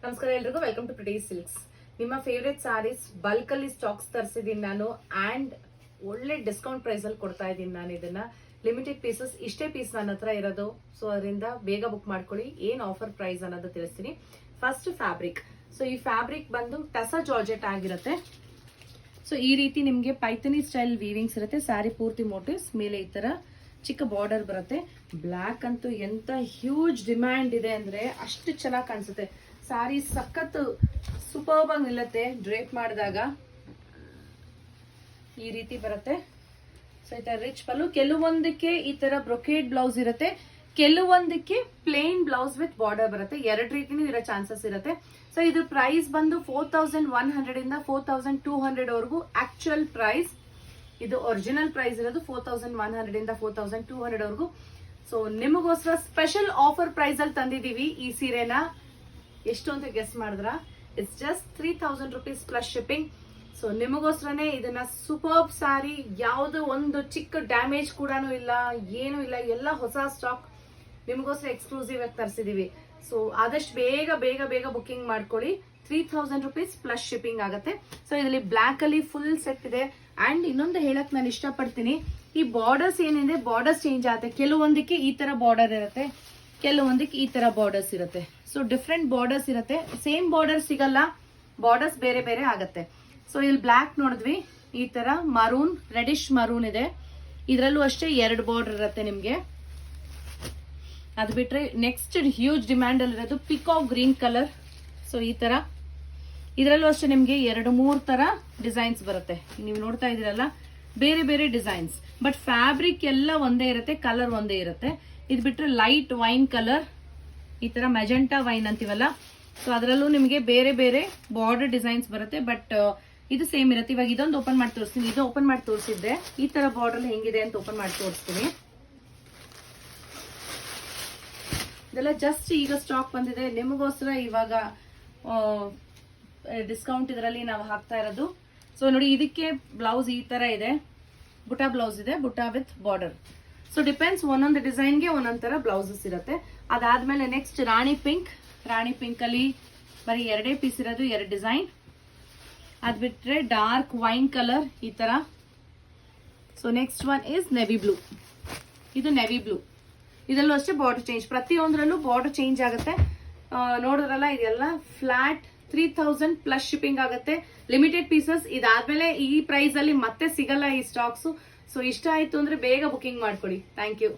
ನಮಸ್ಕಾರ ಎಲ್ರಿಗೂ, welcome to pretty silks. ನಿಮ್ಮ ಫೇವ್ರೆಟ್ ಸಾರೀಸ್ ಬಲ್ಕ್ ಅಲ್ಲಿ ಸ್ಟಾಕ್ಸ್ ತರಿಸಿದೀನಿ ನಾನು, ಅಂಡ್ ಒಳ್ಳೆ ಡಿಸ್ಕೌಂಟ್ ಪ್ರೈಸ್ ಅಲ್ಲಿ ಕೊಡ್ತಾ ಇದ್ದೀನಿ. ನಾನು ಇದನ್ನ ಲಿಮಿಟೆಡ್ ಪೀಸಸ್, ಇಷ್ಟೇ ಪೀಸ್ ನನ್ನ ಹತ್ರ ಇರೋದು. ಸೊ ಅದರಿಂದ ಬೇಗ ಬುಕ್ ಮಾಡ್ಕೊಳ್ಳಿ. ಏನ್ ಆಫರ್ ಪ್ರೈಸ್ ಅನ್ನೋದು ತಿಳಿಸ್ತೀನಿ. First fabric. ಸೊ ಈ ಫ್ಯಾಬ್ರಿಕ್ ಬಂದು ಟಸಾ ಜಾರ್ಜೆಟ್ ಆಗಿರುತ್ತೆ. ಸೊ ಈ ರೀತಿ ನಿಮ್ಗೆ ಪೈಥನಿ ಸ್ಟೈಲ್ ವೀವಿಂಗ್ಸ್ ಇರುತ್ತೆ. ಸ್ಯಾರಿ ಪೂರ್ತಿ ಮೋಟಿವ್ಸ್ ಮೇಲೆ ಈ ತರ ಚಿಕ್ಕ ಬಾರ್ಡರ್ ಬರುತ್ತೆ. ಬ್ಲಾಕ್ ಅಂತೂ ಎಂತ ಹ್ಯೂಜ್ ಡಿಮ್ಯಾಂಡ್ ಇದೆ ಅಂದ್ರೆ ಅಷ್ಟು ಚೆನ್ನಾಗಿ ಕಾಣಿಸುತ್ತೆ. ಸಾರಿ ಸಖತ್ ಸೂಪರ್ಬ್ ಆಗಿ ನಿಲ್ಲುತ್ತೆ. ಡ್ರೇಪ್ ಮಾಡಿದಾಗ ಈ ರೀತಿ ಬರುತ್ತೆ. ಸೊ ಈ ತರ ರಿಚ್ ಪಲ್ಲು. ಕೆಲವೊಂದಕ್ಕೆ ಈ ತರ ಬ್ರೊಕೇಡ್ ಬ್ಲೌಸ್ ಇರುತ್ತೆ, ಕೆಲವೊಂದಕ್ಕೆ ಪ್ಲೇನ್ ಬ್ಲೌಸ್ ವಿತ್ ಬಾರ್ಡರ್ ಬರುತ್ತೆ. ಎರಡು ರೀತಿನೂ ಇರೋ ಚಾನ್ಸಸ್ ಇರುತ್ತೆ. ಸೊ ಇದ್ರ ಪ್ರೈಸ್ ಬಂದು 4100 ಇಂದ 4200 ವರೆಗೂ ಆಕ್ಚುಯಲ್ ಪ್ರೈಸ್. ಇದು ಒರಿಜಿನಲ್ ಪ್ರೈಸ್ ಇರೋದು 4100 ಇಂದ 4200 ವರೆಗೂ. ಸೊ ನಿಮಗೋಸ್ಕರ ಸ್ಪೆಷಲ್ ಆಫರ್ ಪ್ರೈಸ್ ಅಲ್ಲಿ ತಂದಿದೀವಿ ಈ ಸೀರೆನ. ಎಷ್ಟು ಅಂತ ಗೆಸ್ ಮಾಡಿದ್ರ? It's just 3000 rupees plus shipping. So ನಿಮಗೋಸ್ಕರನೇ ಇದನ್ನ ಸೂಪರ್ಬ್ ಸಾರಿ. ಯಾವುದೋ ಒಂದು ಚಿಕ್ಕ ಡ್ಯಾಮೇಜ್ ಕೂಡ ಇಲ್ಲ, ಏನು ಇಲ್ಲ, ಎಲ್ಲ ಹೊಸ ಸ್ಟಾಕ್ ನಿಮಗೋಸ್ಕರ ಎಕ್ಸ್ಕ್ಲೂಸಿವ್ ಆಗಿ ತರಿಸಿದೀವಿ. ಸೊ ಆದಷ್ಟು ಬೇಗ ಬೇಗ ಬೇಗ ಬುಕಿಂಗ್ ಮಾಡ್ಕೊಳ್ಳಿ. 3000 rupees ಪ್ಲಸ್ ಶಿಪ್ಪಿಂಗ್ ಆಗುತ್ತೆ. ಸೊ ಇದರಲ್ಲಿ ಬ್ಲಾಕ್ ಅಲ್ಲಿ ಫುಲ್ ಸೆಟ್ ಇದೆ. ಅಂಡ್ ಇನ್ನೊಂದು ಹೇಳಕ್ ನಾನು ಇಷ್ಟಪಡ್ತೀನಿ, ಈ ಬಾರ್ಡರ್ಸ್ ಏನಿದೆ ಬಾರ್ಡರ್ಸ್ ಚೇಂಜ್ ಆಗುತ್ತೆ. ಕೆಲವೊಂದಕ್ಕೆ ಈ ತರ ಬಾರ್ಡರ್ ಇರುತ್ತೆ, ಕೆಲವೊಂದಕ್ಕೆ ಈ ತರ ಬಾರ್ಡರ್ಸ್ ಇರುತ್ತೆ. ಸೊ ಡಿಫ್ರೆಂಟ್ ಬಾರ್ಡರ್ಸ್ ಇರುತ್ತೆ. ಸೇಮ್ ಬಾರ್ಡರ್ ಸಿಗಲ್ಲ, ಬಾರ್ಡರ್ಸ್ ಬೇರೆ ಬೇರೆ ಆಗುತ್ತೆ. ಸೊ ಇಲ್ಲಿ ಬ್ಲಾಕ್ ನೋಡಿದ್ವಿ, ಈ ತರ ಮರೂನ್, ರೆಡಿಶ್ ಮರೂನ್ ಇದೆ. ಇದರಲ್ಲೂ ಅಷ್ಟೇ 2 ಬಾರ್ಡರ್ ಇರುತ್ತೆ ನಿಮ್ಗೆ. ಅದು ಬಿಟ್ರೆ ನೆಕ್ಸ್ಟ್ ಹ್ಯೂಜ್ ಡಿಮ್ಯಾಂಡ್ ಅಲ್ಲಿ ಇರೋದು ಪಿಕಾಕ್ ಗ್ರೀನ್ ಕಲರ್. ಸೊ ಈ ತರ ಇದರಲ್ಲೂ ಅಷ್ಟೇ ನಿಮ್ಗೆ 2-3 ತರ ಡಿಸೈನ್ಸ್ ಬರುತ್ತೆ. ನೀವು ನೋಡ್ತಾ ಇದೀರಲ್ಲ, ಬೇರೆ ಬೇರೆ ಡಿಸೈನ್ಸ್, ಬಟ್ ಫ್ಯಾಬ್ರಿಕ್ ಎಲ್ಲ ಒಂದೇ ಇರುತ್ತೆ, ಕಲರ್ ಒಂದೇ ಇರುತ್ತೆ. ಇದು ಬಿಟ್ರೆ ಲೈಟ್ ವೈನ್ ಕಲರ್, ಈ ತರ ಮೆಜೆಂಟಾ ವೈನ್ ಅಂತೀವಲ್ಲ, ಸೊ ಅದರಲ್ಲೂ ನಿಮಗೆ ಬೇರೆ ಬೇರೆ ಬಾರ್ಡರ್ ಡಿಸೈನ್ಸ್ ಬರುತ್ತೆ. ಬಟ್ ಇದು ಸೇಮ್ ಇರುತ್ತೆ. ಇವಾಗ ಇದೊಂದು ಓಪನ್ ಮಾಡಿ ತೋರಿಸ್ತೀನಿ. ಇದು ಓಪನ್ ಮಾಡಿ ತೋರಿಸಿದ್ದೆ, ಈ ತರ ಬಾರ್ಡರ್ ಹೆಂಗಿದೆ ಅಂತ ಓಪನ್ ಮಾಡಿ ತೋರಿಸ್ತೀನಿ. ಇದೆಲ್ಲ ಜಸ್ಟ್ ಈಗ ಸ್ಟಾಕ್ ಬಂದಿದೆ ನಿಮಗೋಸ್ಕರ. ಇವಾಗ ಡಿಸ್ಕೌಂಟ್ ಇದರಲ್ಲಿ ನಾವು ಹಾಕ್ತಾ ಇರೋದು. ಸೊ ನೋಡಿ, ಇದಕ್ಕೆ ಬ್ಲೌಸ್ ಈ ತರ ಇದೆ, ಬುಟಾ ಬ್ಲೌಸ್ ಇದೆ, ಬುಟಾ ವಿತ್ ಬಾರ್ಡರ್. ಸೊ ಡಿಪೆಂಡ್ಸ್, ಒಂದೊಂದು ಡಿಸೈನ್ಗೆ ಒಂದೊಂದು ತರ ಬ್ಲೌಸಸ್ ಇರುತ್ತೆ. ಅದಾದ್ಮೇಲೆ ನೆಕ್ಸ್ಟ್ ರಾಣಿ ಪಿಂಕ್. ರಾಣಿ ಪಿಂಕ್ ಅಲ್ಲಿ ಬರೀ 2 ಪೀಸ್ ಇರೋದು, 2 ಡಿಸೈನ್. ಅದ್ ಬಿಟ್ರೆ ಡಾರ್ಕ್ ವೈನ್ ಕಲರ್ ಈ ತರ. So next one is navy blue. ಇದು ನೆವಿ ಬ್ಲೂ. ಇದರಲ್ಲೂ ಅಷ್ಟೇ ಬಾರ್ಡರ್ ಚೇಂಜ್, ಪ್ರತಿಯೊಂದರಲ್ಲೂ ಬಾರ್ಡರ್ ಚೇಂಜ್ ಆಗುತ್ತೆ. ನೋಡಿದ್ರಲ್ಲ, ಇದೆಲ್ಲ ಫ್ಲಾಟ್ 3000 ಪ್ಲಸ್ ಶಿಪ್ಪಿಂಗ್ ಆಗುತ್ತೆ. Limited pieces. ಇದಾದ್ಮೇಲೆ ಈ ಪ್ರೈಸ್ ಅಲ್ಲಿ ಮತ್ತೆ ಸಿಗಲ್ಲ ಈ ಸ್ಟಾಕ್ಸ್. ಸೊ ಇಷ್ಟ ಆಯ್ತು ಅಂದ್ರೆ ಬೇಗ ಬುಕಿಂಗ್ ಮಾಡ್ಕೊಳ್ಳಿ. Thank you.